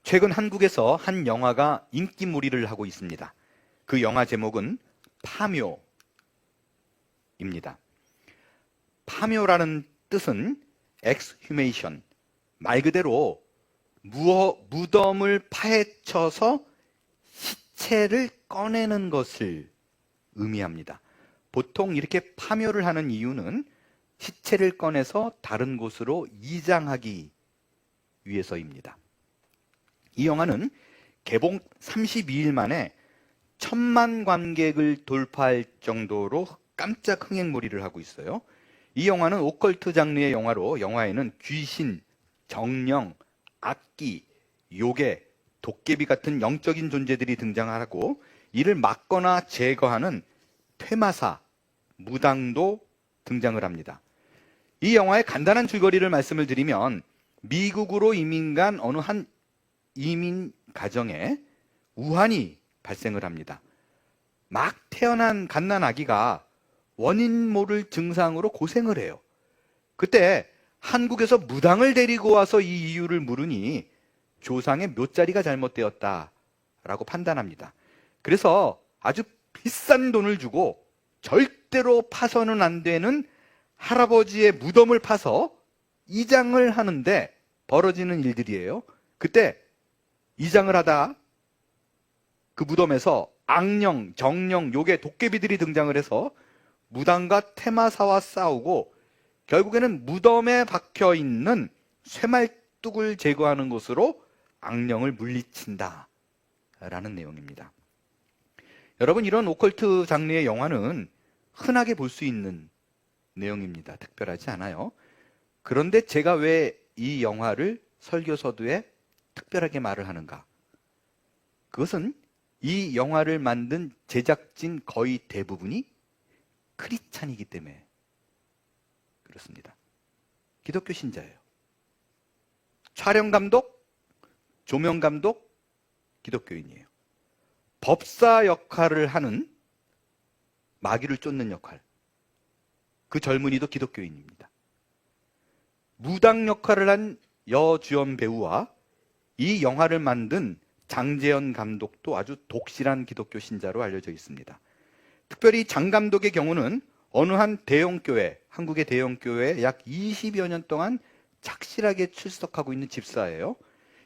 최근 한국에서 한 영화가 인기몰이를 하고 있습니다. 그 영화 제목은 파묘입니다. 파묘라는 뜻은 exhumation, 말 그대로 무덤을 파헤쳐서 시체를 꺼내는 것을 의미합니다. 보통 이렇게 파묘를 하는 이유는 시체를 꺼내서 다른 곳으로 이장하기 위해서입니다. 이 영화는 개봉 32일 만에 1000만 관객을 돌파할 정도로 깜짝 흥행몰이를 하고 있어요. 이 영화는 오컬트 장르의 영화로 영화에는 귀신, 정령, 악기, 요괴, 도깨비 같은 영적인 존재들이 등장하고 이를 막거나 제거하는 퇴마사, 무당도 등장을 합니다. 이 영화의 간단한 줄거리를 말씀을 드리면 미국으로 이민 간 어느 한 이민 가정에 우환이 발생을 합니다. 막 태어난 갓난 아기가 원인 모를 증상으로 고생을 해요. 그때 한국에서 무당을 데리고 와서 이 이유를 물으니 조상의 묘자리가 잘못되었다라고 판단합니다. 그래서 아주 비싼 돈을 주고 절대로 파서는 안 되는 할아버지의 무덤을 파서 이장을 하는데 벌어지는 일들이에요. 그때 이장을 하다 그 무덤에서 악령, 정령, 요괴, 도깨비들이 등장을 해서 무당과 테마사와 싸우고 결국에는 무덤에 박혀있는 쇠말뚝을 제거하는 것으로 악령을 물리친다 라는 내용입니다. 여러분, 이런 오컬트 장르의 영화는 흔하게 볼 수 있는 내용입니다. 특별하지 않아요. 그런데 제가 왜 이 영화를 설교 서두에 특별하게 말을 하는가? 그것은 이 영화를 만든 제작진 거의 대부분이 크리스찬이기 때문에 그렇습니다. 기독교 신자예요. 촬영 감독, 조명 감독, 기독교인이에요. 법사 역할을 하는 마귀를 쫓는 역할, 그 젊은이도 기독교인입니다. 무당 역할을 한 여주연 배우와 이 영화를 만든 장재현 감독도 아주 독실한 기독교 신자로 알려져 있습니다. 특별히 장 감독의 경우는 어느 한 대형교회, 한국의 대형교회에 약 20여 년 동안 착실하게 출석하고 있는 집사예요.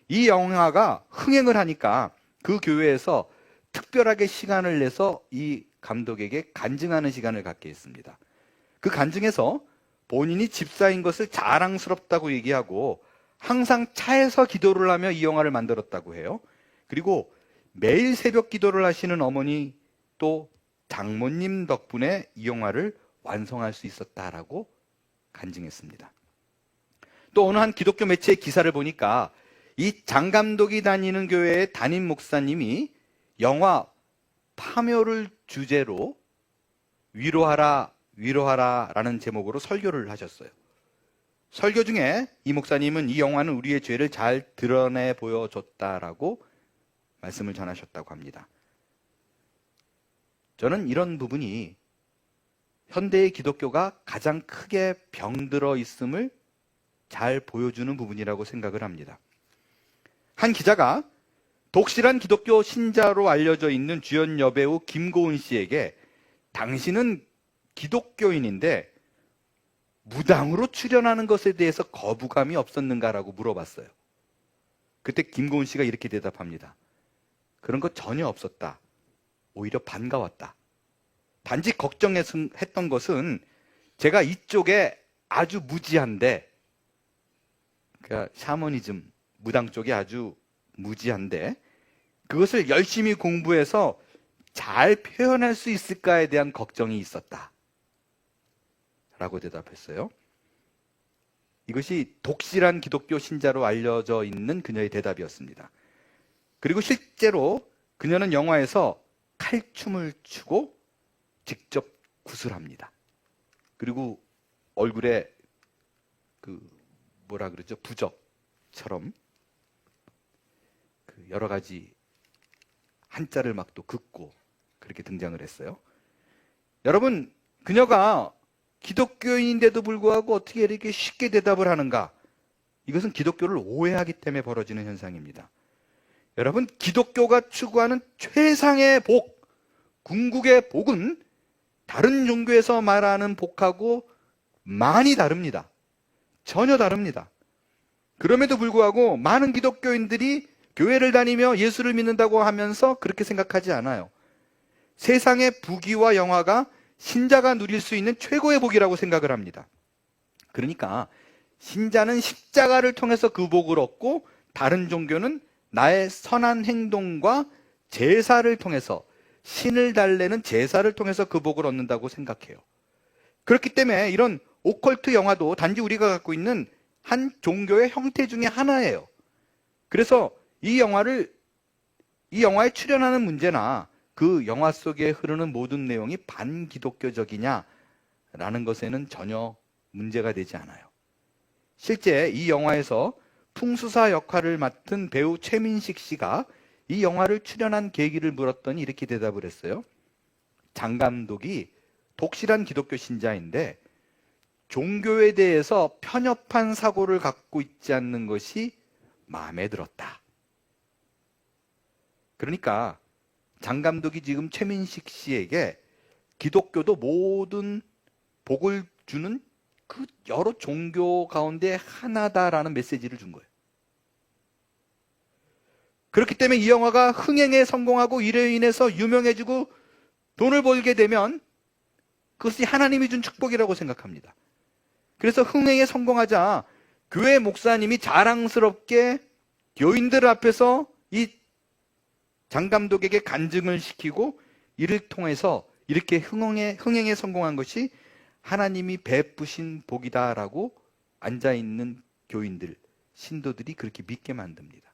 이 영화가 흥행을 하니까 그 교회에서 특별하게 시간을 내서 이 감독에게 간증하는 시간을 갖게 했습니다. 그 간증에서 본인이 집사인 것을 자랑스럽다고 얘기하고 항상 차에서 기도를 하며 이 영화를 만들었다고 해요. 그리고 매일 새벽 기도를 하시는 어머니 또 장모님 덕분에 이 영화를 완성할 수 있었다라고 간증했습니다. 또 어느 한 기독교 매체의 기사를 보니까 이 장 감독이 다니는 교회의 담임 목사님이 영화 파묘를 주제로 위로하라 라는 제목으로 설교를 하셨어요. 설교 중에 이 목사님은 이 영화는 우리의 죄를 잘 드러내 보여줬다라고 말씀을 전하셨다고 합니다. 저는 이런 부분이 현대의 기독교가 가장 크게 병들어 있음을 잘 보여주는 부분이라고 생각을 합니다. 한 기자가 독실한 기독교 신자로 알려져 있는 주연 여배우 김고은 씨에게 당신은 기독교인인데 무당으로 출연하는 것에 대해서 거부감이 없었는가라고 물어봤어요. 그때 김고은 씨가 이렇게 대답합니다. 그런 거 전혀 없었다. 오히려 반가웠다. 단지 걱정했던 것은 제가 이쪽에 아주 무지한데, 그러니까 샤머니즘, 무당 쪽에 아주 무지한데 그것을 열심히 공부해서 잘 표현할 수 있을까에 대한 걱정이 있었다 라고 대답했어요. 이것이 독실한 기독교 신자로 알려져 있는 그녀의 대답이었습니다. 그리고 실제로 그녀는 영화에서 칼춤을 추고 직접 구슬합니다. 그리고 얼굴에 부적처럼 여러 가지 한자를 막 또 긋고 그렇게 등장을 했어요. 여러분, 그녀가 기독교인인데도 불구하고 어떻게 이렇게 쉽게 대답을 하는가? 이것은 기독교를 오해하기 때문에 벌어지는 현상입니다. 여러분, 기독교가 추구하는 최상의 복, 궁극의 복은 다른 종교에서 말하는 복하고 많이 다릅니다. 전혀 다릅니다. 그럼에도 불구하고 많은 기독교인들이 교회를 다니며 예수를 믿는다고 하면서 그렇게 생각하지 않아요. 세상의 부귀와 영화가 신자가 누릴 수 있는 최고의 복이라고 생각을 합니다. 그러니까 신자는 십자가를 통해서 그 복을 얻고, 다른 종교는 나의 선한 행동과 제사를 통해서, 신을 달래는 제사를 통해서 그 복을 얻는다고 생각해요. 그렇기 때문에 이런 오컬트 영화도 단지 우리가 갖고 있는 한 종교의 형태 중에 하나예요. 그래서 이 영화에 출연하는 문제나 그 영화 속에 흐르는 모든 내용이 반기독교적이냐라는 것에는 전혀 문제가 되지 않아요. 실제 이 영화에서 풍수사 역할을 맡은 배우 최민식 씨가 이 영화를 출연한 계기를 물었더니 이렇게 대답을 했어요. 장 감독이 독실한 기독교 신자인데 종교에 대해서 편협한 사고를 갖고 있지 않는 것이 마음에 들었다. 그러니까 장 감독이 지금 최민식 씨에게 기독교도 모든 복을 주는 그 여러 종교 가운데 하나다라는 메시지를 준 거예요. 그렇기 때문에 이 영화가 흥행에 성공하고 이로 인해서 유명해지고 돈을 벌게 되면 그것이 하나님이 준 축복이라고 생각합니다. 그래서 흥행에 성공하자 교회 목사님이 자랑스럽게 교인들 앞에서 이 장 감독에게 간증을 시키고, 이를 통해서 이렇게 흥행에 성공한 것이 하나님이 베푸신 복이다라고 앉아있는 교인들, 신도들이 그렇게 믿게 만듭니다.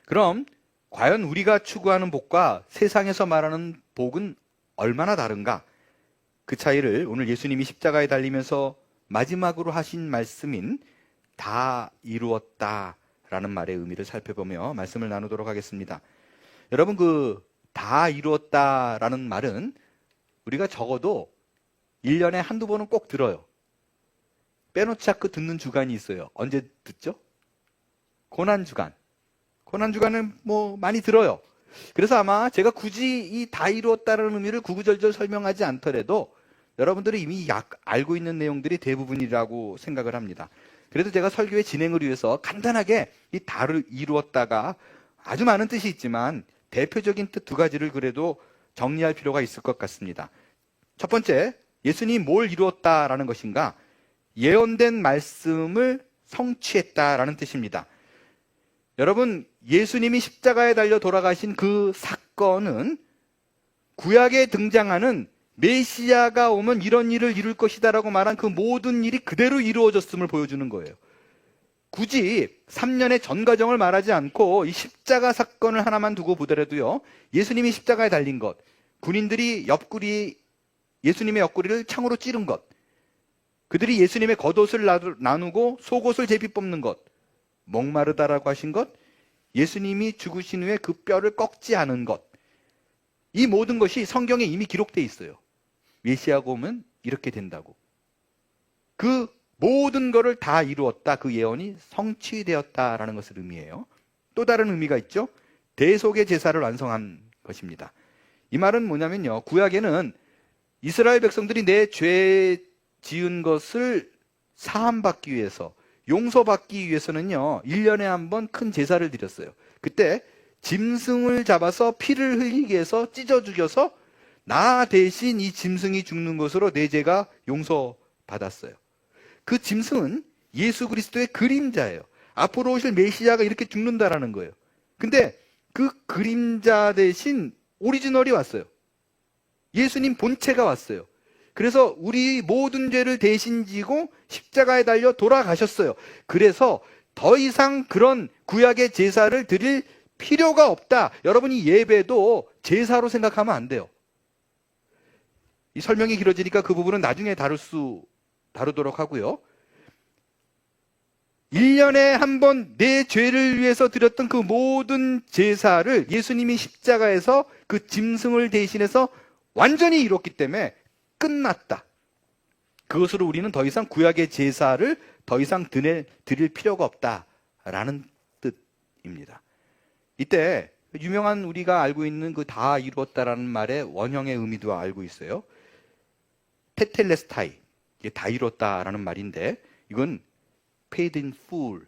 그럼 과연 우리가 추구하는 복과 세상에서 말하는 복은 얼마나 다른가? 그 차이를 오늘 예수님이 십자가에 달리면서 마지막으로 하신 말씀인 다 이루었다 라는 말의 의미를 살펴보며 말씀을 나누도록 하겠습니다. 여러분, 그 다 이루었다 라는 말은 우리가 적어도 1년에 한두 번은 꼭 들어요. 빼놓지 않고 듣는 주간이 있어요. 언제 듣죠? 고난주간. 고난주간은 뭐 많이 들어요. 그래서 아마 제가 굳이 이 다 이루었다는 의미를 구구절절 설명하지 않더라도 여러분들이 이미 알고 있는 내용들이 대부분이라고 생각을 합니다. 그래도 제가 설교의 진행을 위해서 간단하게 이 다를 이루었다가 아주 많은 뜻이 있지만 대표적인 뜻 두 가지를 그래도 정리할 필요가 있을 것 같습니다. 첫 번째, 예수님이 뭘 이루었다라는 것인가? 예언된 말씀을 성취했다라는 뜻입니다. 여러분, 예수님이 십자가에 달려 돌아가신 그 사건은 구약에 등장하는 메시아가 오면 이런 일을 이룰 것이다라고 말한 그 모든 일이 그대로 이루어졌음을 보여주는 거예요. 굳이 3년의 전 과정을 말하지 않고 이 십자가 사건을 하나만 두고 보더라도요, 예수님이 십자가에 달린 것, 군인들이 예수님의 옆구리를 창으로 찌른 것, 그들이 예수님의 겉옷을 나누고 속옷을 제비 뽑는 것, 목마르다라고 하신 것, 예수님이 죽으신 후에 그 뼈를 꺾지 않은 것, 이 모든 것이 성경에 이미 기록되어 있어요. 메시아가 오면 이렇게 된다고. 그 모든 것을 다 이루었다, 그 예언이 성취되었다라는 것을 의미해요. 또 다른 의미가 있죠. 대속의 제사를 완성한 것입니다. 이 말은 뭐냐면요, 구약에는 이스라엘 백성들이 내 죄 지은 것을 사함받기 위해서, 용서받기 위해서는요 1년에 한 번 큰 제사를 드렸어요. 그때 짐승을 잡아서 피를 흘리게 해서 찢어 죽여서 나 대신 이 짐승이 죽는 것으로 내 죄가 용서받았어요. 그 짐승은 예수 그리스도의 그림자예요. 앞으로 오실 메시아가 이렇게 죽는다라는 거예요. 근데 그 그림자 대신 오리지널이 왔어요. 예수님 본체가 왔어요. 그래서 우리 모든 죄를 대신 지고 십자가에 달려 돌아가셨어요. 그래서 더 이상 그런 구약의 제사를 드릴 필요가 없다. 여러분이 예배도 제사로 생각하면 안 돼요. 이 설명이 길어지니까 그 부분은 나중에 다루도록 하고요. 1년에 한 번 내 죄를 위해서 드렸던 그 모든 제사를 예수님이 십자가에서 그 짐승을 대신해서 완전히 이뤘기 때문에 끝났다. 그것으로 우리는 더 이상 구약의 제사를 더 이상 드릴 필요가 없다라는 입니다. 이때 유명한 우리가 알고 있는 그 다 이루었다라는 말의 원형의 의미도 알고 있어요. 테텔레스타이, 이게 다 이뤘다라는 말인데 이건 paid in full,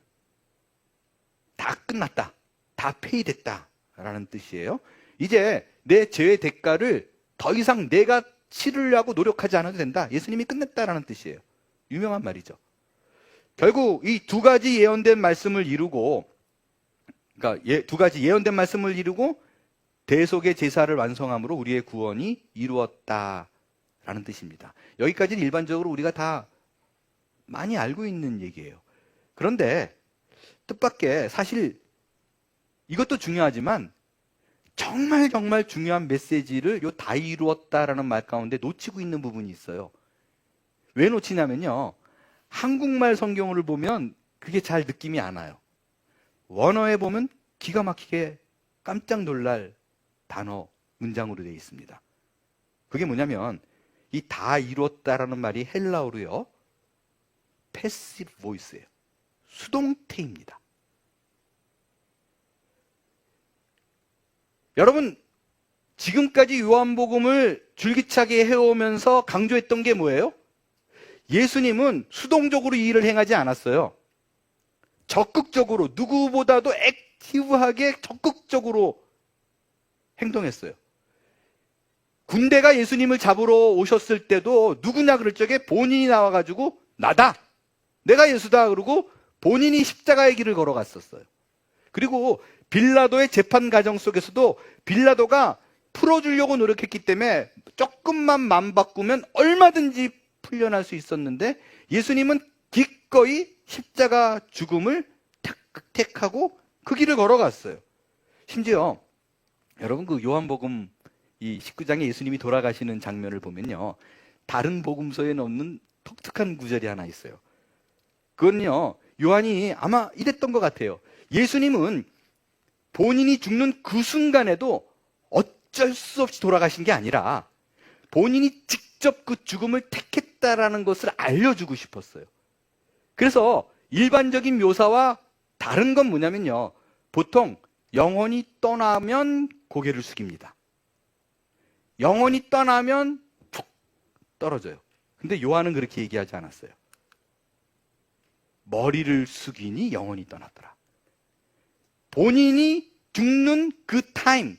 다 끝났다, 다 페이됐다라는 뜻이에요. 이제 내 죄의 대가를 더 이상 내가 치르려고 노력하지 않아도 된다. 예수님이 끝냈다라는 뜻이에요. 유명한 말이죠. 결국 이 두 가지 예언된 말씀을 이루고, 그러니까 두 가지 예언된 말씀을 이루고 대속의 제사를 완성함으로 우리의 구원이 이루었다라는 뜻입니다. 여기까지는 일반적으로 우리가 다 많이 알고 있는 얘기예요. 그런데 뜻밖의 사실 이것도 중요하지만 정말 중요한 메시지를 요 다 이루었다라는 말 가운데 놓치고 있는 부분이 있어요. 왜 놓치냐면요, 한국말 성경을 보면 그게 잘 느낌이 안 와요. 원어에 보면 기가 막히게 깜짝 놀랄 단어, 문장으로 되어 있습니다. 그게 뭐냐면 이 다 이루었다라는 말이 헬라어로요, 패시브 보이스예요. 수동태입니다. 여러분, 지금까지 요한복음을 줄기차게 해오면서 강조했던 게 뭐예요? 예수님은 수동적으로 이 일을 행하지 않았어요. 적극적으로, 누구보다도 액티브하게 적극적으로 행동했어요. 군대가 예수님을 잡으러 오셨을 때도 누구냐 그럴 적에 본인이 나와가지고 나다, 내가 예수다 그러고 본인이 십자가의 길을 걸어갔었어요. 그리고 빌라도의 재판 과정 속에서도 빌라도가 풀어주려고 노력했기 때문에 조금만 맘 바꾸면 얼마든지 풀려날 수 있었는데 예수님은 기꺼이 십자가 죽음을 택하고 그 길을 걸어갔어요. 심지어 여러분, 그 요한복음 이 19장에 예수님이 돌아가시는 장면을 보면요, 다른 복음서에는 없는 독특한 구절이 하나 있어요. 그건요, 요한이 아마 이랬던 것 같아요. 예수님은 본인이 죽는 그 순간에도 어쩔 수 없이 돌아가신 게 아니라 본인이 직접 그 죽음을 택했다라는 것을 알려주고 싶었어요. 그래서 일반적인 묘사와 다른 건 뭐냐면요, 보통 영혼이 떠나면 고개를 숙입니다. 영혼이 떠나면 툭 떨어져요. 근데 요한은 그렇게 얘기하지 않았어요. 머리를 숙이니 영혼이 떠났더라. 본인이 죽는 그 타임,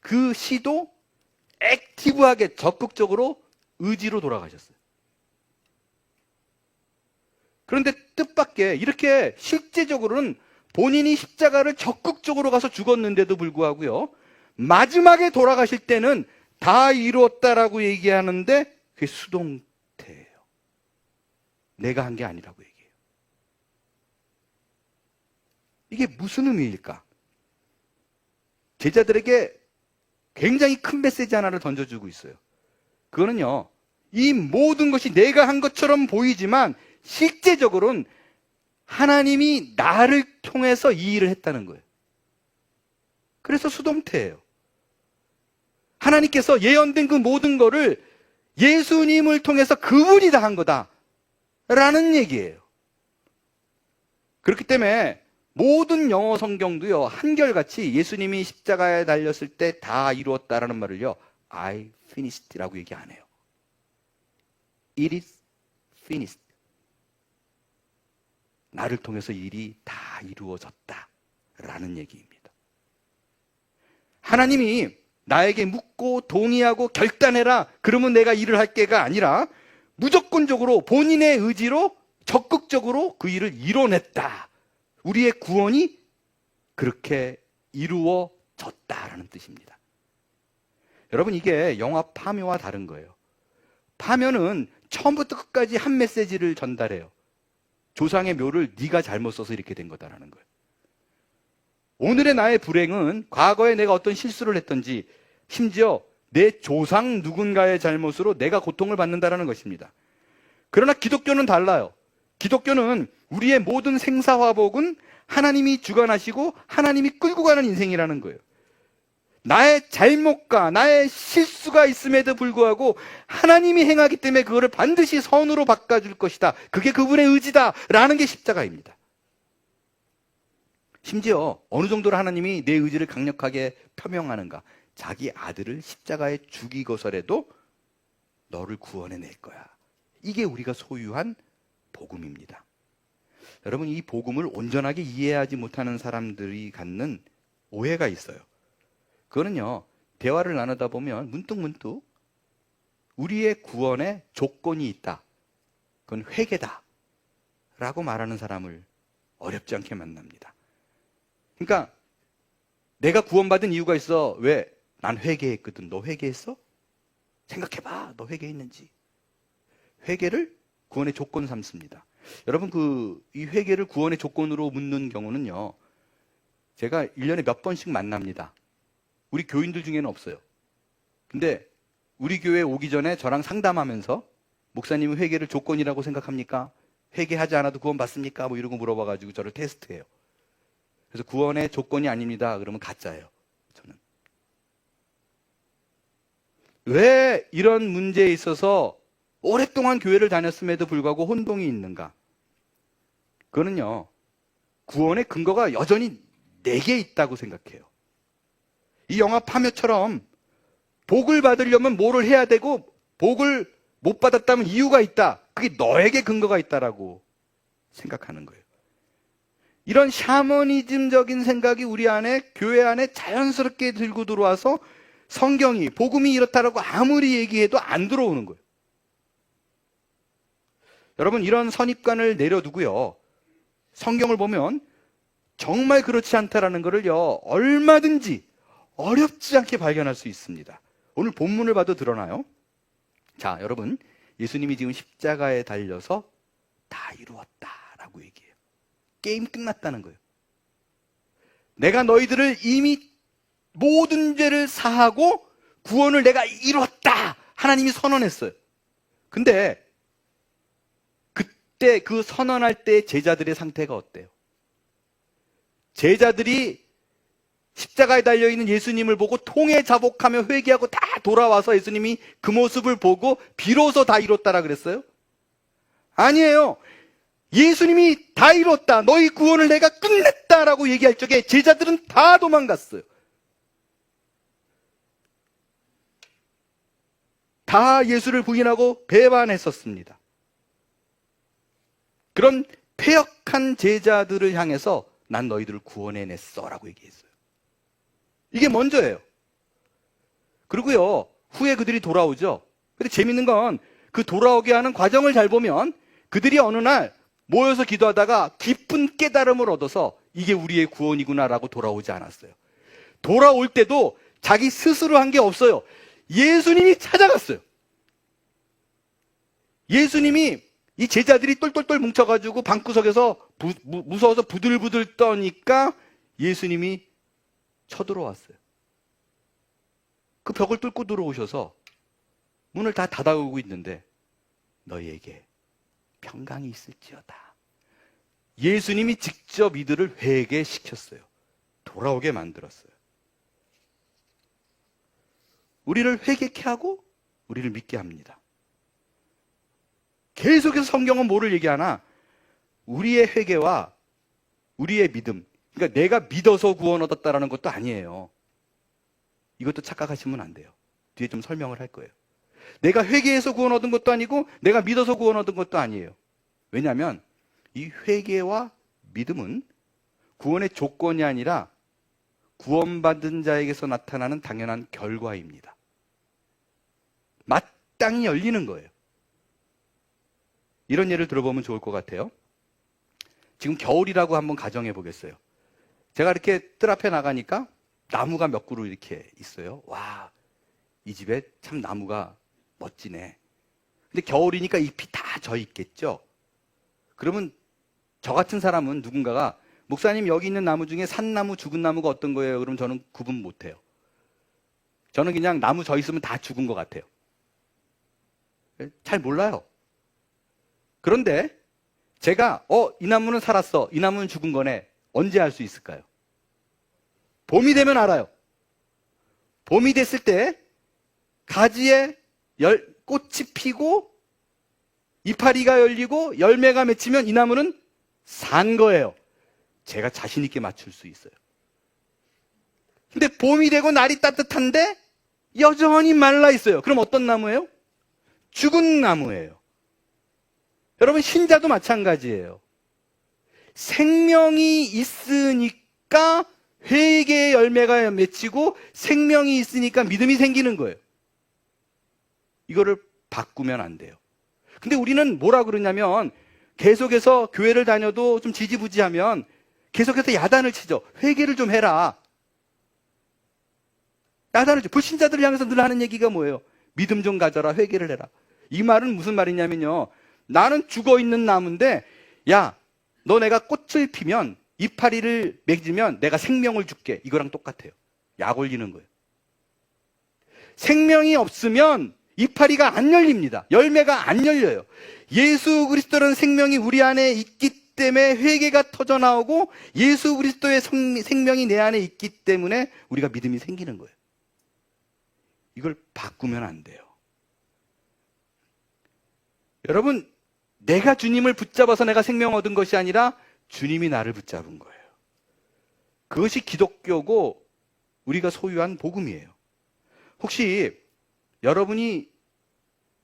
그 시도 액티브하게 적극적으로 의지로 돌아가셨어요. 그런데 뜻밖의 이렇게 실제적으로는 본인이 십자가를 적극적으로 가서 죽었는데도 불구하고요, 마지막에 돌아가실 때는 다 이루었다라고 얘기하는데 그게 수동태예요. 내가 한 게 아니라고 얘기해요. 이게 무슨 의미일까? 제자들에게 굉장히 큰 메시지 하나를 던져주고 있어요. 그거는요, 이 모든 것이 내가 한 것처럼 보이지만 실제적으로는 하나님이 나를 통해서 이 일을 했다는 거예요. 그래서 수동태예요. 하나님께서 예언된 그 모든 거를 예수님을 통해서 그분이 다 한 거다라는 얘기예요. 그렇기 때문에 모든 영어 성경도요, 한결같이 예수님이 십자가에 달렸을 때 다 이루었다라는 말을요, I finished라고 얘기 안 해요. It is finished. 나를 통해서 일이 다 이루어졌다라는 얘기입니다. 하나님이 나에게 묻고 동의하고 결단해라, 그러면 내가 일을 할 게가 아니라 무조건적으로 본인의 의지로 적극적으로 그 일을 이뤄냈다. 우리의 구원이 그렇게 이루어졌다라는 뜻입니다. 여러분, 이게 영화 파묘와 다른 거예요. 파묘는 처음부터 끝까지 한 메시지를 전달해요. 조상의 묘를 네가 잘못 써서 이렇게 된 거다라는 거예요. 오늘의 나의 불행은 과거에 내가 어떤 실수를 했던지, 심지어 내 조상 누군가의 잘못으로 내가 고통을 받는다라는 것입니다. 그러나 기독교는 달라요. 기독교는 우리의 모든 생사화복은 하나님이 주관하시고 하나님이 끌고 가는 인생이라는 거예요. 나의 잘못과 나의 실수가 있음에도 불구하고 하나님이 행하기 때문에 그거를 반드시 선으로 바꿔줄 것이다. 그게 그분의 의지다라는 게 십자가입니다. 심지어 어느 정도로 하나님이 내 의지를 강력하게 표명하는가. 자기 아들을 십자가에 죽이고서라도 너를 구원해낼 거야. 이게 우리가 소유한 복음입니다. 여러분, 이 복음을 온전하게 이해하지 못하는 사람들이 갖는 오해가 있어요. 그거는요, 대화를 나누다 보면 문득문득 우리의 구원에 조건이 있다. 그건 회개다. 라고 말하는 사람을 어렵지 않게 만납니다. 그러니까 내가 구원받은 이유가 있어. 왜? 난 회개했거든. 너 회개했어? 생각해봐. 너 회개했는지. 회개를 구원의 조건 삼습니다. 여러분, 이 회개를 구원의 조건으로 묻는 경우는요, 제가 1년에 몇 번씩 만납니다. 우리 교인들 중에는 없어요. 근데 우리 교회에 오기 전에 저랑 상담하면서 목사님은 회개를 조건이라고 생각합니까? 회개하지 않아도 구원 받습니까? 뭐 이러고 물어봐가지고 저를 테스트해요. 그래서 구원의 조건이 아닙니다. 그러면 가짜예요. 저는. 왜 이런 문제에 있어서 오랫동안 교회를 다녔음에도 불구하고 혼동이 있는가? 그거는요, 구원의 근거가 여전히 내게 있다고 생각해요. 이 영화 파묘처럼 복을 받으려면 뭐를 해야 되고 복을 못 받았다면 이유가 있다. 그게 너에게 근거가 있다라고 생각하는 거예요. 이런 샤머니즘적인 생각이 우리 안에, 교회 안에 자연스럽게 들고 들어와서 성경이, 복음이 이렇다라고 아무리 얘기해도 안 들어오는 거예요. 여러분, 이런 선입관을 내려두고요, 성경을 보면 정말 그렇지 않다라는 것을요, 얼마든지 어렵지 않게 발견할 수 있습니다. 오늘 본문을 봐도 드러나요. 자, 여러분, 예수님이 지금 십자가에 달려서 다 이루었다라고 얘기해요. 게임 끝났다는 거예요. 내가 너희들을 이미 모든 죄를 사하고 구원을 내가 이루었다. 하나님이 선언했어요. 근데 그때 그 선언할 때 제자들의 상태가 어때요? 제자들이 십자가에 달려있는 예수님을 보고 통해 자복하며 회개하고 다 돌아와서 예수님이 그 모습을 보고 비로소 다 이뤘다라 그랬어요? 아니에요. 예수님이 다 이뤘다. 너희 구원을 내가 끝냈다라고 얘기할 적에 제자들은 다 도망갔어요. 다 예수를 부인하고 배반했었습니다. 그런 패역한 제자들을 향해서 난 너희들을 구원해냈어 라고 얘기했어요. 이게 먼저예요. 그리고요, 후에 그들이 돌아오죠. 근데 재밌는 건 그 돌아오게 하는 과정을 잘 보면 그들이 어느 날 모여서 기도하다가 깊은 깨달음을 얻어서 이게 우리의 구원이구나라고 돌아오지 않았어요. 돌아올 때도 자기 스스로 한 게 없어요. 예수님이 찾아갔어요. 예수님이 이 제자들이 똘똘똘 뭉쳐가지고 방구석에서 무서워서 부들부들 떠니까 예수님이 쳐들어왔어요. 그 벽을 뚫고 들어오셔서 문을 다 닫아오고 있는데 너희에게 평강이 있을지어다. 예수님이 직접 이들을 회개시켰어요. 돌아오게 만들었어요. 우리를 회개케 하고 우리를 믿게 합니다. 계속해서 성경은 뭐를 얘기하나? 우리의 회개와 우리의 믿음. 그러니까 내가 믿어서 구원 얻었다라는 것도 아니에요. 이것도 착각하시면 안 돼요. 뒤에 좀 설명을 할 거예요. 내가 회개해서 구원 얻은 것도 아니고 내가 믿어서 구원 얻은 것도 아니에요. 왜냐하면 이 회개와 믿음은 구원의 조건이 아니라 구원받은 자에게서 나타나는 당연한 결과입니다. 마땅히 열리는 거예요. 이런 예를 들어보면 좋을 것 같아요. 지금 겨울이라고 한번 가정해 보겠어요. 제가 이렇게 뜰 앞에 나가니까 나무가 몇 그루 이렇게 있어요. 와, 이 집에 참 나무가 멋지네. 근데 겨울이니까 잎이 다 져 있겠죠. 그러면 저 같은 사람은 누군가가 목사님 여기 있는 나무 중에 산나무, 죽은 나무가 어떤 거예요? 그럼 저는 구분 못해요. 저는 그냥 나무 져 있으면 다 죽은 것 같아요. 잘 몰라요. 그런데 제가 이 나무는 살았어, 이 나무는 죽은 거네, 언제 알 수 있을까요? 봄이 되면 알아요. 봄이 됐을 때 가지에 꽃이 피고 이파리가 열리고 열매가 맺히면 이 나무는 산 거예요. 제가 자신 있게 맞출 수 있어요. 근데 봄이 되고 날이 따뜻한데 여전히 말라 있어요. 그럼 어떤 나무예요? 죽은 나무예요. 여러분, 신자도 마찬가지예요. 생명이 있으니까 회개의 열매가 맺히고 생명이 있으니까 믿음이 생기는 거예요. 이거를 바꾸면 안 돼요. 근데 우리는 뭐라 그러냐면 계속해서 교회를 다녀도 좀 지지부지하면 계속해서 야단을 치죠. 회개를 좀 해라. 야단을 치죠. 불신자들을 향해서 늘 하는 얘기가 뭐예요? 믿음 좀 가져라. 회개를 해라. 이 말은 무슨 말이냐면요. 나는 죽어있는 나무인데 야, 너 내가 꽃을 피면 이파리를 맺으면 내가 생명을 줄게. 이거랑 똑같아요. 약 올리는 거예요. 생명이 없으면 이파리가 안 열립니다. 열매가 안 열려요. 예수 그리스도라는 생명이 우리 안에 있기 때문에 회개가 터져나오고 예수 그리스도의 생명이 내 안에 있기 때문에 우리가 믿음이 생기는 거예요. 이걸 바꾸면 안 돼요. 여러분, 내가 주님을 붙잡아서 내가 생명 얻은 것이 아니라 주님이 나를 붙잡은 거예요. 그것이 기독교고 우리가 소유한 복음이에요. 혹시 여러분이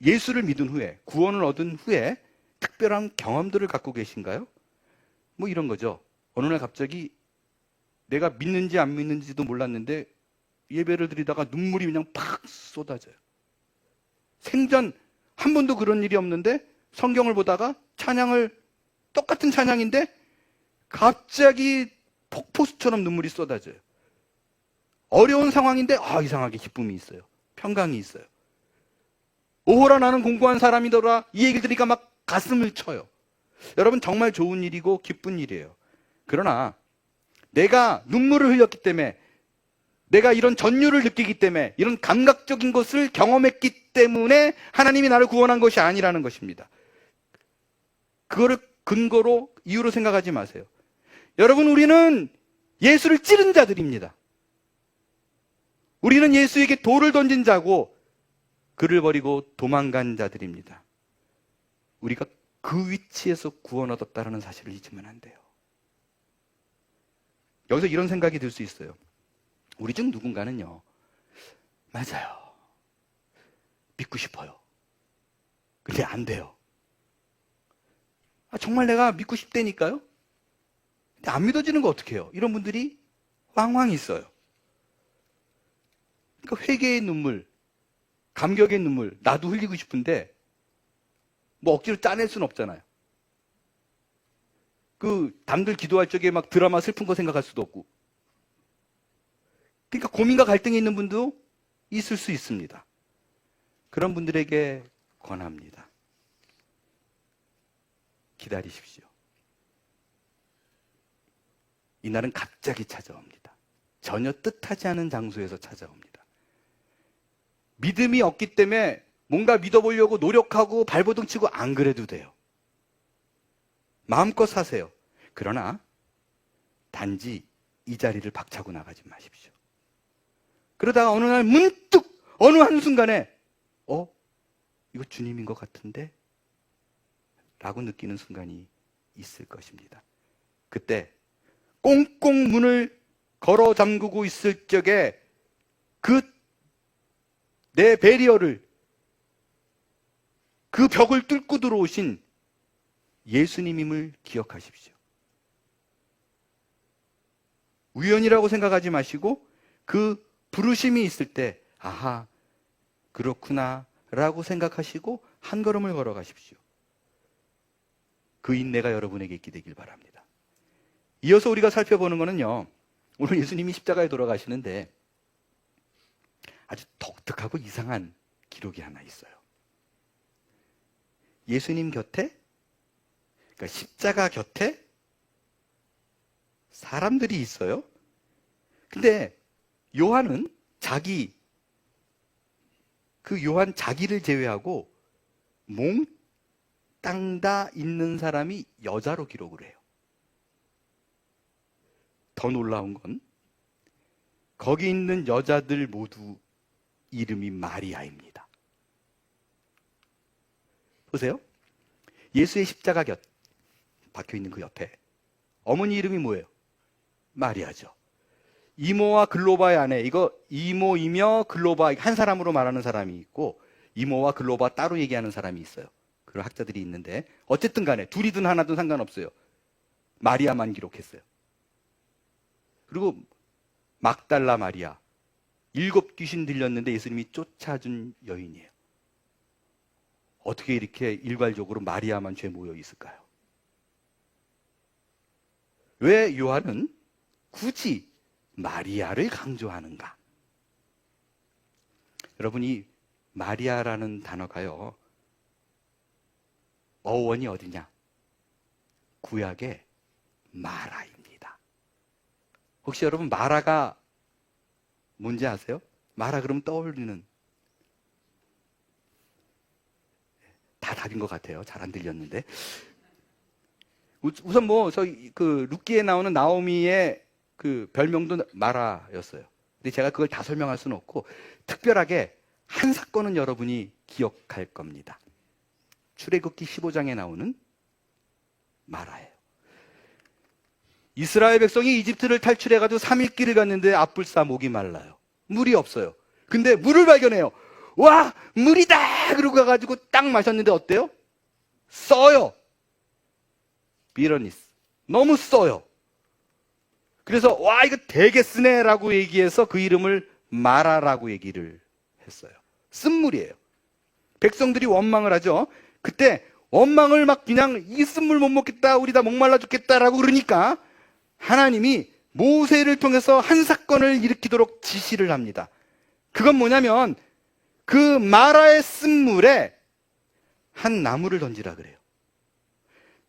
예수를 믿은 후에, 구원을 얻은 후에 특별한 경험들을 갖고 계신가요? 뭐 이런 거죠. 어느 날 갑자기 내가 믿는지 안 믿는지도 몰랐는데 예배를 드리다가 눈물이 그냥 팍 쏟아져요. 생전 한 번도 그런 일이 없는데 성경을 보다가 똑같은 찬양인데 갑자기 폭포수처럼 눈물이 쏟아져요. 어려운 상황인데 이상하게 기쁨이 있어요. 평강이 있어요. 오호라 나는 공고한 사람이더라. 이 얘기를 들으니까 막 가슴을 쳐요. 여러분, 정말 좋은 일이고 기쁜 일이에요. 그러나 내가 눈물을 흘렸기 때문에, 내가 이런 전율을 느끼기 때문에, 이런 감각적인 것을 경험했기 때문에 하나님이 나를 구원한 것이 아니라는 것입니다. 그거를 근거로, 이유로 생각하지 마세요. 여러분, 우리는 예수를 찌른 자들입니다. 우리는 예수에게 돌을 던진 자고 그를 버리고 도망간 자들입니다. 우리가 그 위치에서 구원 얻었다는 사실을 잊으면 안 돼요. 여기서 이런 생각이 들 수 있어요. 우리 중 누군가는요, 맞아요, 믿고 싶어요. 근데 안 돼요. 정말 내가 믿고 싶다니까요? 근데 안 믿어지는 거 어떡해요? 이런 분들이 왕왕 있어요. 그러니까 회개의 눈물, 감격의 눈물, 나도 흘리고 싶은데 뭐 억지로 짜낼 수는 없잖아요. 남들 기도할 적에 막 드라마 슬픈 거 생각할 수도 없고. 그러니까 고민과 갈등이 있는 분도 있을 수 있습니다. 그런 분들에게 권합니다. 기다리십시오. 이날은 갑자기 찾아옵니다. 전혀 뜻하지 않은 장소에서 찾아옵니다. 믿음이 없기 때문에 뭔가 믿어보려고 노력하고 발버둥 치고 안 그래도 돼요. 마음껏 사세요. 그러나 단지 이 자리를 박차고 나가지 마십시오. 그러다가 어느 날 문득 어느 한순간에 이거 주님인 것 같은데? 라고 느끼는 순간이 있을 것입니다. 그때 꽁꽁 문을 걸어 잠그고 있을 적에 내 배리어를, 그 벽을 뚫고 들어오신 예수님임을 기억하십시오. 우연이라고 생각하지 마시고 그 부르심이 있을 때 아하, 그렇구나 라고 생각하시고 한 걸음을 걸어가십시오. 그 인내가 여러분에게 있게 되길 바랍니다. 이어서 우리가 살펴보는 것은요, 오늘 예수님이 십자가에 돌아가시는데 아주 독특하고 이상한 기록이 하나 있어요. 예수님 곁에, 그러니까 십자가 곁에 사람들이 있어요. 근데 요한은 요한 자기를 제외하고 몽땅 다 있는 사람이 여자로 기록을 해요. 더 놀라운 건 거기 있는 여자들 모두 이름이 마리아입니다. 보세요. 예수의 십자가 곁 박혀 있는 그 옆에 어머니 이름이 뭐예요? 마리아죠. 이모와 글로바의 아내, 이거 이모이며 글로바, 한 사람으로 말하는 사람이 있고 이모와 글로바 따로 얘기하는 사람이 있어요. 그런 학자들이 있는데 어쨌든 간에 둘이든 하나든 상관없어요. 마리아만 기록했어요. 그리고 막달라 마리아, 7 귀신 들렸는데 예수님이 쫓아준 여인이에요. 어떻게 이렇게 일괄적으로 마리아만 죄 모여 있을까요? 왜 요한은 굳이 마리아를 강조하는가? 여러분, 이 마리아라는 단어가요, 어원이 어디냐? 구약의 마라입니다. 혹시 여러분 마라가 뭔지 아세요? 마라 그러면 떠올리는, 다 답인 것 같아요. 잘 안 들렸는데. 우선 그 룻기에 나오는 나오미의 그 별명도 마라였어요. 근데 제가 그걸 다 설명할 수는 없고 특별하게 한 사건은 여러분이 기억할 겁니다. 출애굽기 15장에 나오는 마라예요. 이스라엘 백성이 이집트를 탈출해가지고 3일 길을 갔는데 앞불사 목이 말라요. 물이 없어요. 근데 물을 발견해요. 와, 물이다! 그러고 가가지고 딱 마셨는데 어때요? 써요. 비러니스. 너무 써요. 그래서 와, 이거 되게 쓰네 라고 얘기해서 그 이름을 마라라고 얘기를 했어요. 쓴물이에요. 백성들이 원망을 하죠. 그때 원망을 막 그냥 이 쓴물 못 먹겠다, 우리 다 목말라 죽겠다라고 그러니까 하나님이 모세를 통해서 한 사건을 일으키도록 지시를 합니다. 그건 뭐냐면 그 마라의 쓴물에 한 나무를 던지라 그래요.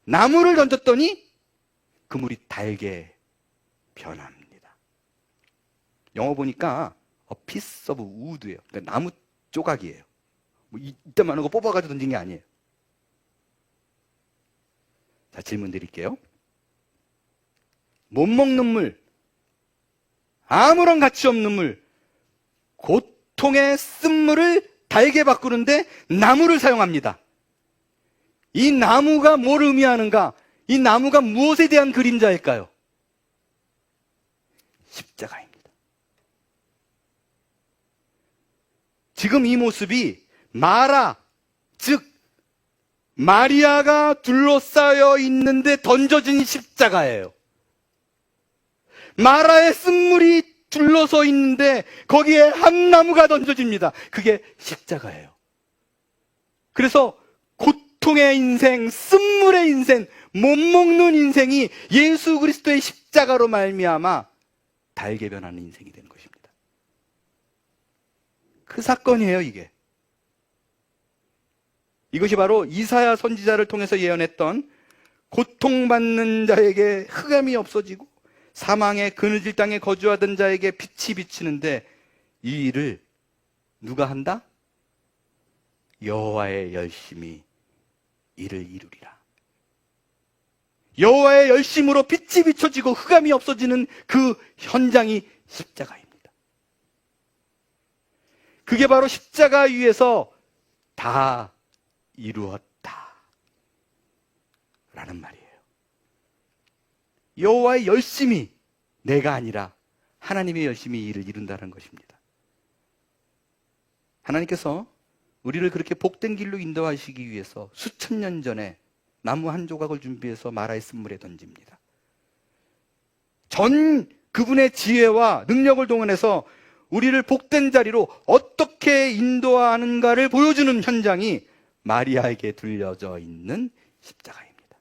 나무를 던졌더니 그 물이 달게 변합니다. 영어 보니까 A piece of wood예요. 그러니까 나무 조각이에요. 뭐 이따만한 거 뽑아가지고 던진 게 아니에요. 자, 질문 드릴게요. 못 먹는 물, 아무런 가치 없는 물, 고통의 쓴물을 달게 바꾸는데 나무를 사용합니다. 이 나무가 뭘 의미하는가? 이 나무가 무엇에 대한 그림자일까요? 십자가입니다. 지금 이 모습이 마라, 즉 마리아가 둘러싸여 있는데 던져진 십자가예요. 마라의 쓴물이 둘러서 있는데 거기에 한 나무가 던져집니다. 그게 십자가예요. 그래서 고통의 인생, 쓴물의 인생, 못 먹는 인생이 예수 그리스도의 십자가로 말미암아 달게 변하는 인생이 되는 것입니다. 그 사건이에요, 이게. 이것이 바로 이사야 선지자를 통해서 예언했던 고통받는 자에게 흑암이 없어지고 사망의 그늘질 땅에 거주하던 자에게 빛이 비치는데 이 일을 누가 한다? 여호와의 열심히 이를 이루리라. 여호와의 열심으로 빛이 비춰지고 흑암이 없어지는 그 현장이 십자가입니다. 그게 바로 십자가 위에서 다 이루었다 라는 말이에요. 여호와의 열심히, 내가 아니라 하나님의 열심히 일을 이룬다는 것입니다. 하나님께서 우리를 그렇게 복된 길로 인도하시기 위해서 수천 년 전에 나무 한 조각을 준비해서 마라의 쓴물에 던집니다. 전 그분의 지혜와 능력을 동원해서 우리를 복된 자리로 어떻게 인도하는가를 보여주는 현장이 마리아에게 둘려져 있는 십자가입니다.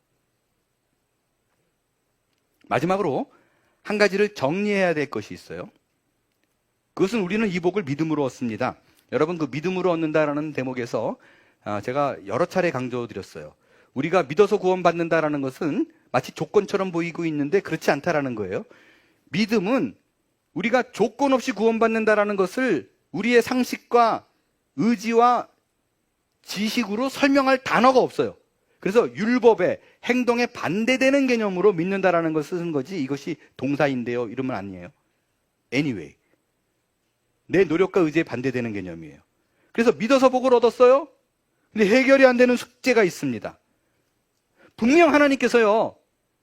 마지막으로 한 가지를 정리해야 될 것이 있어요. 그것은 우리는 이 복을 믿음으로 얻습니다. 여러분, 그 믿음으로 얻는다라는 대목에서 제가 여러 차례 강조드렸어요. 우리가 믿어서 구원받는다라는 것은 마치 조건처럼 보이고 있는데 그렇지 않다라는 거예요. 믿음은 우리가 조건 없이 구원받는다라는 것을 우리의 상식과 의지와 지식으로 설명할 단어가 없어요. 그래서 율법의 행동에 반대되는 개념으로 믿는다라는 것을 쓴 거지 이것이 동사인데요 이러면 아니에요. Anyway, 내 노력과 의지에 반대되는 개념이에요. 그래서 믿어서 복을 얻었어요? 근데 해결이 안 되는 숙제가 있습니다. 분명 하나님께서요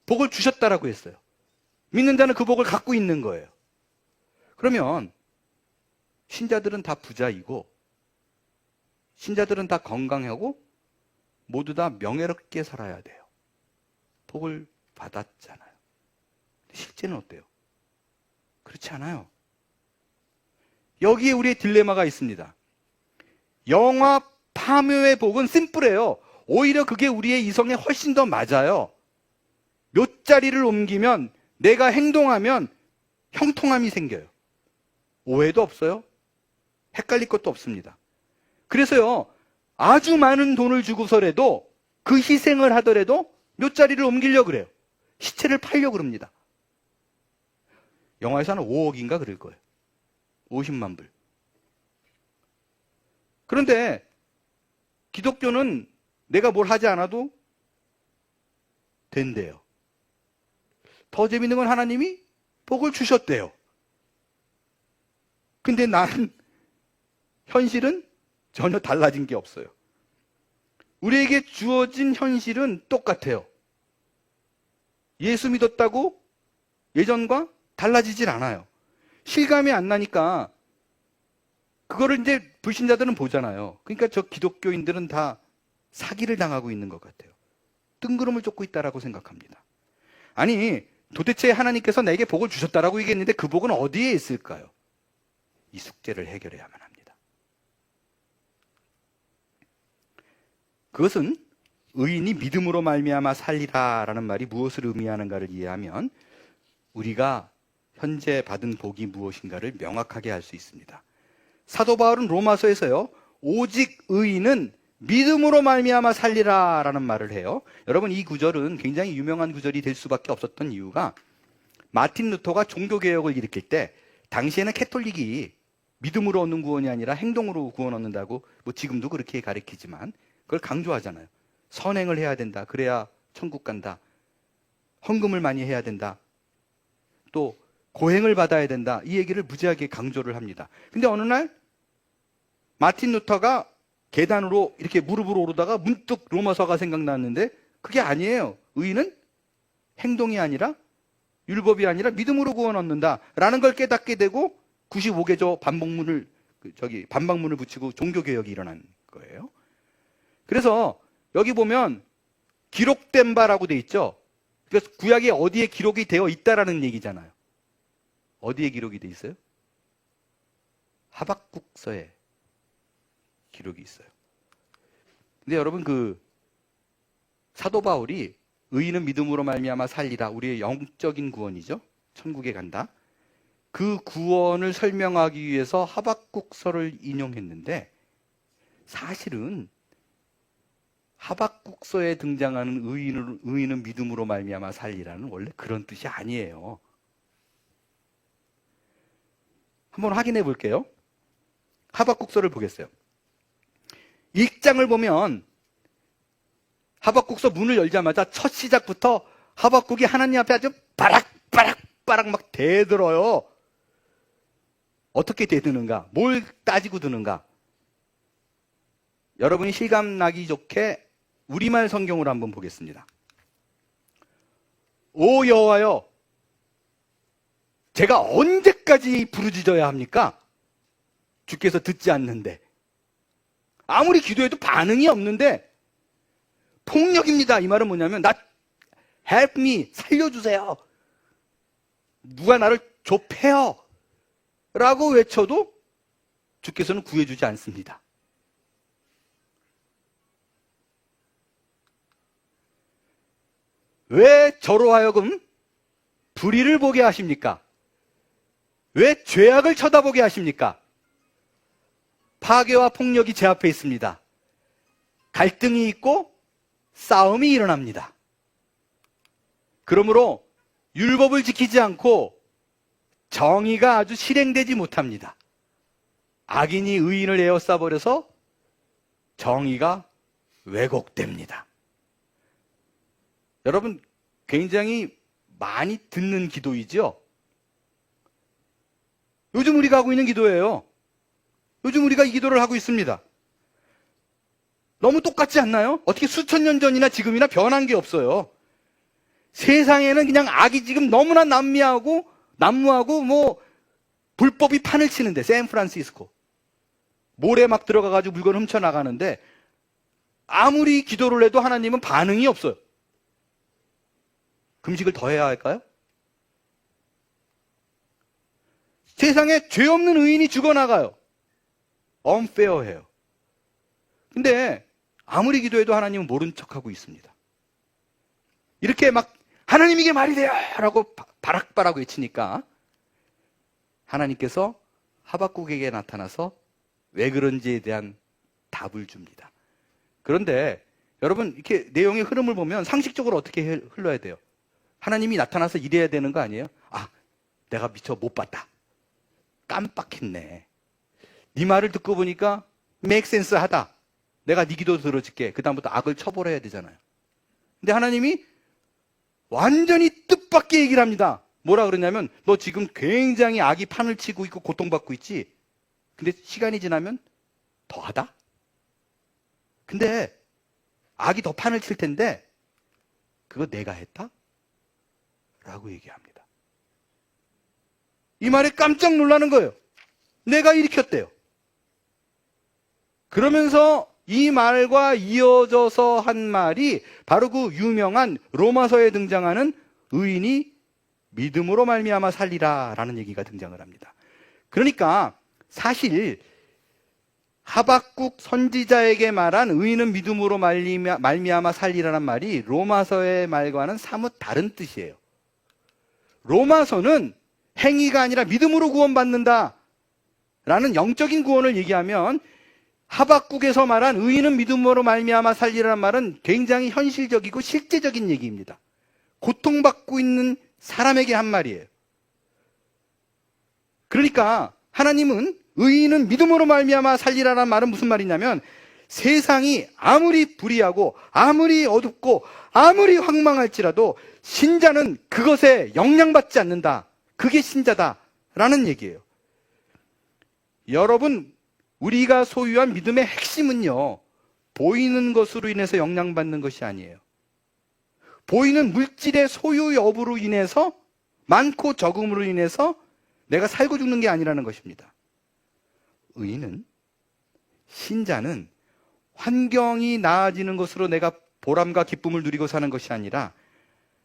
복을 주셨다라고 했어요. 믿는 자는 그 복을 갖고 있는 거예요. 그러면 신자들은 다 부자이고 신자들은 다 건강하고 모두 다 명예롭게 살아야 돼요. 복을 받았잖아요. 실제는 어때요? 그렇지 않아요. 여기에 우리의 딜레마가 있습니다. 영화 파묘의 복은 심플해요. 오히려 그게 우리의 이성에 훨씬 더 맞아요. 몇 자리를 옮기면 내가 행동하면 형통함이 생겨요. 오해도 없어요. 헷갈릴 것도 없습니다. 그래서요, 아주 많은 돈을 주고서라도 그 희생을 하더라도 몇 자리를 옮기려고 그래요. 시체를 팔려고 그럽니다. 영화에서 한 5억인가 그럴 거예요. 50만 불. 그런데 기독교는 내가 뭘 하지 않아도 된대요. 더 재밌는 건 하나님이 복을 주셨대요. 근데 나는 현실은 전혀 달라진 게 없어요. 우리에게 주어진 현실은 똑같아요. 예수 믿었다고 예전과 달라지질 않아요. 실감이 안 나니까 그거를 이제 불신자들은 보잖아요. 그러니까 저 기독교인들은 다 사기를 당하고 있는 것 같아요. 뜬구름을 쫓고 있다라고 생각합니다. 아니, 도대체 하나님께서 내게 복을 주셨다라고 얘기했는데 그 복은 어디에 있을까요? 이 숙제를 해결해야만 합니다. 그것은 의인이 믿음으로 말미암아 살리라라는 말이 무엇을 의미하는가를 이해하면 우리가 현재 받은 복이 무엇인가를 명확하게 알 수 있습니다. 사도 바울은 로마서에서요, 오직 의인은 믿음으로 말미암아 살리라라는 말을 해요. 여러분, 이 구절은 굉장히 유명한 구절이 될 수밖에 없었던 이유가 마틴 루터가 종교개혁을 일으킬 때 당시에는 캐톨릭이 믿음으로 얻는 구원이 아니라 행동으로 구원 얻는다고, 뭐 지금도 그렇게 가르치지만 그걸 강조하잖아요. 선행을 해야 된다. 그래야 천국 간다. 헌금을 많이 해야 된다. 또 고행을 받아야 된다. 이 얘기를 무지하게 강조를 합니다. 근데 어느 날 마틴 루터가 계단으로 이렇게 무릎으로 오르다가 문득 로마서가 생각났는데 그게 아니에요. 의인은 행동이 아니라 율법이 아니라 믿음으로 구원 얻는다라는 걸 깨닫게 되고 95개조 반박문을 붙이고 종교개혁이 일어난 거예요. 그래서 여기 보면 기록된 바라고 돼 있죠. 그래서 구약에 어디에 기록이 되어 있다라는 얘기잖아요. 어디에 기록이 돼 있어요? 하박국서에 기록이 있어요. 근데 여러분, 그 사도 바울이 의인은 믿음으로 말미암아 살리라, 우리의 영적인 구원이죠. 천국에 간다. 그 구원을 설명하기 위해서 하박국서를 인용했는데 사실은 하박국서에 등장하는 의인은 믿음으로 말미암아 살리라는 원래 그런 뜻이 아니에요. 한번 확인해 볼게요. 하박국서를 보겠어요. 1장을 보면 하박국서 문을 열자마자 첫 시작부터 하박국이 하나님 앞에 아주 바락바락 막 대들어요. 어떻게 대드는가? 뭘 따지고 드는가? 여러분이 실감나기 좋게 우리말 성경으로 한번 보겠습니다. 오 여호와여, 제가 언제까지 부르짖어야 합니까? 주께서 듣지 않는데. 아무리 기도해도 반응이 없는데 폭력입니다. 이 말은 뭐냐면 help me, 살려주세요. 누가 나를 좁혀요 라고 외쳐도 주께서는 구해주지 않습니다. 왜 저로 하여금 불의를 보게 하십니까? 왜 죄악을 쳐다보게 하십니까? 파괴와 폭력이 제 앞에 있습니다. 갈등이 있고 싸움이 일어납니다. 그러므로 율법을 지키지 않고 정의가 아주 실행되지 못합니다. 악인이 의인을 에워싸버려서 정의가 왜곡됩니다. 여러분, 굉장히 많이 듣는 기도이죠? 요즘 우리가 하고 있는 기도예요. 요즘 우리가 이 기도를 하고 있습니다. 너무 똑같지 않나요? 어떻게 수천 년 전이나 지금이나 변한 게 없어요. 세상에는 그냥 악이 지금 너무나 난무하고 뭐 불법이 판을 치는데, 샌프란시스코 몰에 막 들어가가지고 물건 훔쳐나가는데 아무리 기도를 해도 하나님은 반응이 없어요. 금식을 더 해야 할까요? 세상에 죄 없는 의인이 죽어나가요. unfair해요. 근데 아무리 기도해도 하나님은 모른 척하고 있습니다. 이렇게 막 하나님 이게 말이 돼요! 라고 바락바락 외치니까 하나님께서 하박국에게 나타나서 왜 그런지에 대한 답을 줍니다. 그런데 여러분, 이렇게 내용의 흐름을 보면 상식적으로 어떻게 흘러야 돼요? 하나님이 나타나서 이래야 되는 거 아니에요? 아, 내가 미처 못 봤다. 깜빡했네. 네 말을 듣고 보니까 make sense 하다. 내가 네 기도 들어줄게. 그 다음부터 악을 처벌해야 되잖아요. 근데 하나님이 완전히 뜻밖의 얘기를 합니다. 뭐라 그러냐면, 너 지금 굉장히 악이 판을 치고 있고 고통받고 있지? 근데 시간이 지나면 더하다? 근데 악이 더 판을 칠 텐데 그거 내가 했다? 라고 얘기합니다. 이 말에 깜짝 놀라는 거예요. 내가 일으켰대요. 그러면서 이 말과 이어져서 한 말이 바로 그 유명한 로마서에 등장하는 의인이 믿음으로 말미암아 살리라 라는 얘기가 등장을 합니다. 그러니까 사실 하박국 선지자에게 말한 의인은 믿음으로 말미암아 살리라는 말이 로마서의 말과는 사뭇 다른 뜻이에요. 로마서는 행위가 아니라 믿음으로 구원받는다 라는 영적인 구원을 얘기하면, 하박국에서 말한 의인은 믿음으로 말미암아 살리라는 말은 굉장히 현실적이고 실제적인 얘기입니다. 고통받고 있는 사람에게 한 말이에요. 그러니까 하나님은 의인은 믿음으로 말미암아 살리라는 말은 무슨 말이냐면, 세상이 아무리 불의하고 아무리 어둡고 아무리 황망할지라도 신자는 그것에 영향받지 않는다. 그게 신자다라는 얘기예요. 여러분, 우리가 소유한 믿음의 핵심은요, 보이는 것으로 인해서 영향받는 것이 아니에요. 보이는 물질의 소유 여부로 인해서, 많고 적음으로 인해서 내가 살고 죽는 게 아니라는 것입니다. 의인은, 신자는 환경이 나아지는 것으로 내가 보람과 기쁨을 누리고 사는 것이 아니라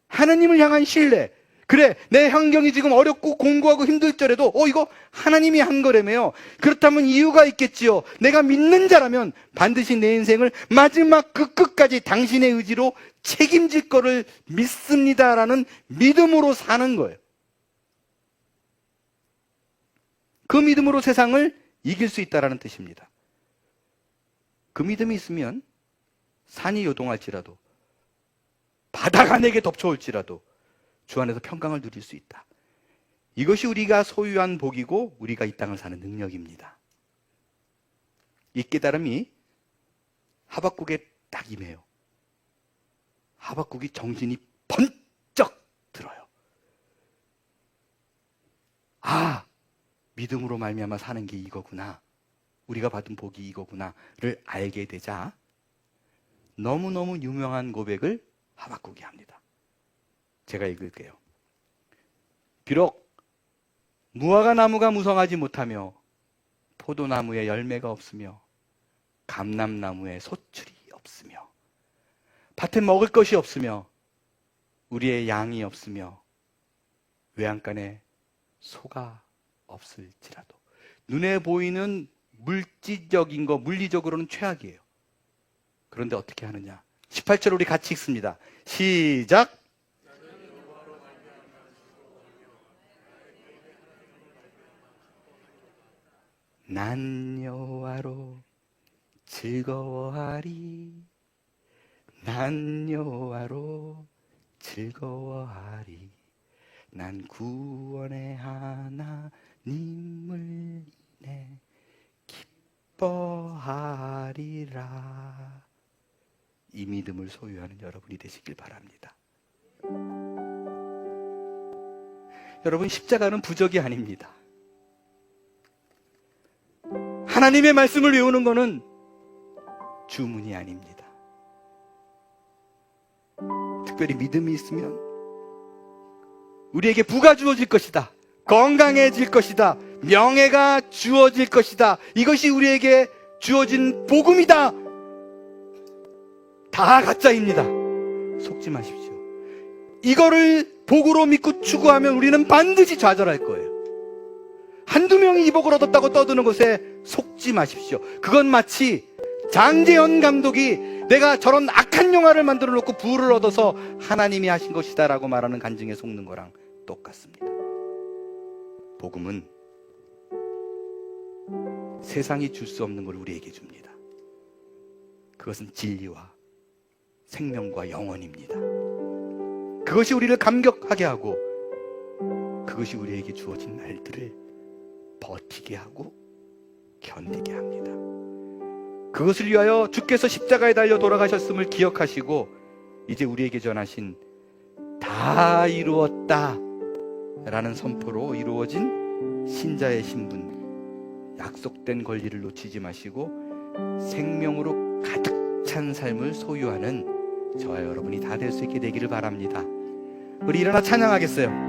하나님을 향한 신뢰. 그래, 내 환경이 지금 어렵고 공고하고 힘들더라도 이거 하나님이 한 거라며요. 그렇다면 이유가 있겠지요. 내가 믿는 자라면 반드시 내 인생을 마지막 그 끝까지 당신의 의지로 책임질 거를 믿습니다라는 믿음으로 사는 거예요. 그 믿음으로 세상을 이길 수 있다라는 뜻입니다. 그 믿음이 있으면 산이 요동할지라도, 바다가 내게 덮쳐올지라도 주 안에서 평강을 누릴 수 있다. 이것이 우리가 소유한 복이고 우리가 이 땅을 사는 능력입니다. 이 깨달음이 하박국에 딱 임해요. 하박국이 정신이 번쩍 들어요. 아, 믿음으로 말미암아 사는 게 이거구나. 우리가 받은 복이 이거구나를 알게 되자 너무너무 유명한 고백을 하박국이 합니다. 제가 읽을게요. 비록 무화과 나무가 무성하지 못하며 포도나무에 열매가 없으며 감람나무에 소출이 없으며 밭에 먹을 것이 없으며 우리의 양이 없으며 외양간에 소가 없을지라도, 눈에 보이는 물질적인 거, 물리적으로는 최악이에요. 그런데 어떻게 하느냐? 18절 우리 같이 읽습니다. 시작. 난 여호와로 즐거워하리. 난 여호와로 즐거워하리. 난 구원의 하나님을 인해 기뻐하리라. 이 믿음을 소유하는 여러분이 되시길 바랍니다. 여러분, 십자가는 부적이 아닙니다. 하나님의 말씀을 외우는 것은 주문이 아닙니다. 특별히 믿음이 있으면 우리에게 부가 주어질 것이다. 건강해질 것이다. 명예가 주어질 것이다. 이것이 우리에게 주어진 복음이다. 다 가짜입니다. 속지 마십시오. 이거를 복으로 믿고 추구하면 우리는 반드시 좌절할 거예요. 한두 명이 이 복을 얻었다고 떠드는 것에 속지 마십시오. 그건 마치 장재현 감독이 내가 저런 악한 영화를 만들어 놓고 부를 얻어서 하나님이 하신 것이다 라고 말하는 간증에 속는 거랑 똑같습니다. 복음은 세상이 줄 수 없는 걸 우리에게 줍니다. 그것은 진리와 생명과 영원입니다. 그것이 우리를 감격하게 하고 그것이 우리에게 주어진 날들을 버티게 하고 견디게 합니다. 그것을 위하여 주께서 십자가에 달려 돌아가셨음을 기억하시고 이제 우리에게 전하신 다 이루었다 라는 선포로 이루어진 신자의 신분, 약속된 권리를 놓치지 마시고 생명으로 가득 찬 삶을 소유하는 저와 여러분이 다 될 수 있게 되기를 바랍니다. 우리 일어나 찬양하겠어요.